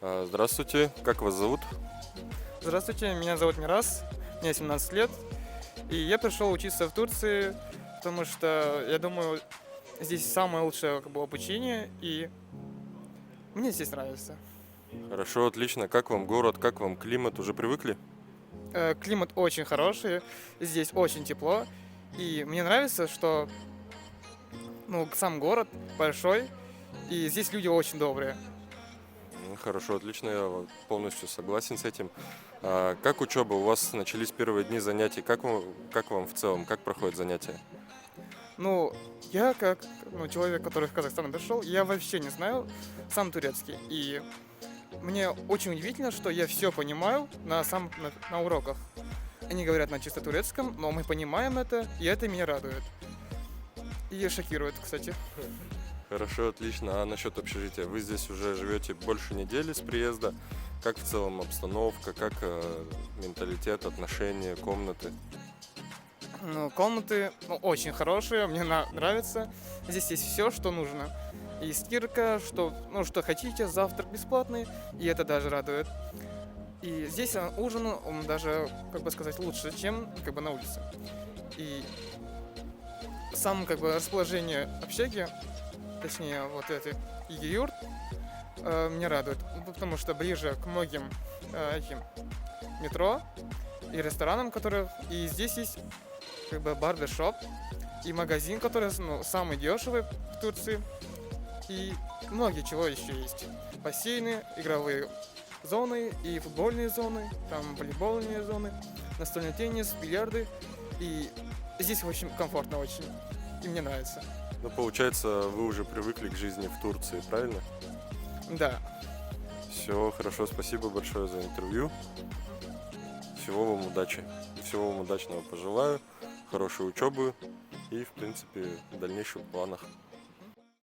Здравствуйте, как вас зовут? Здравствуйте, меня зовут Мирас, мне 17 лет, и я пришел учиться в Турции, потому что я думаю, здесь самое лучшее обучение, и мне здесь нравится. Хорошо, отлично. Как вам город, как вам климат? Уже привыкли? Климат очень хороший, здесь очень тепло, и мне нравится, что сам город большой, и здесь люди очень добрые. Хорошо, отлично, я полностью согласен с этим. Как учеба? У вас начались первые дни занятий. Как вам в целом? Как проходят занятия? Ну, я как человек, который в Казахстан пришел, я вообще не знаю сам турецкий, и мне очень удивительно, что я все понимаю на уроках. Они говорят на чисто турецком, но мы понимаем это, и это меня радует. И шокирует, кстати. Хорошо, отлично. А насчет общежития? Вы здесь уже живете больше недели с приезда. Как в целом обстановка, как менталитет, отношения, комнаты? Комнаты очень хорошие, мне нравится. Здесь есть все, что нужно. И стирка, что хотите, завтрак бесплатный, и это даже радует. И здесь ужин, он даже, лучше, чем на улице. И сам расположение общаги, точнее вот этой юрт, меня радует, потому что ближе к многим этим метро и ресторанам, которые... И здесь есть барбершоп и магазин, который самый дешевый в Турции. И многие чего еще есть. Бассейны, игровые зоны и футбольные зоны, там волейбольные зоны, настольный теннис, бильярды. И здесь очень комфортно очень. И мне нравится. Ну, получается, вы уже привыкли к жизни в Турции, правильно? Да. Все, хорошо, спасибо большое за интервью. Всего вам удачи. Всего вам удачного пожелаю, хорошей учебы и, в принципе, дальнейших планах.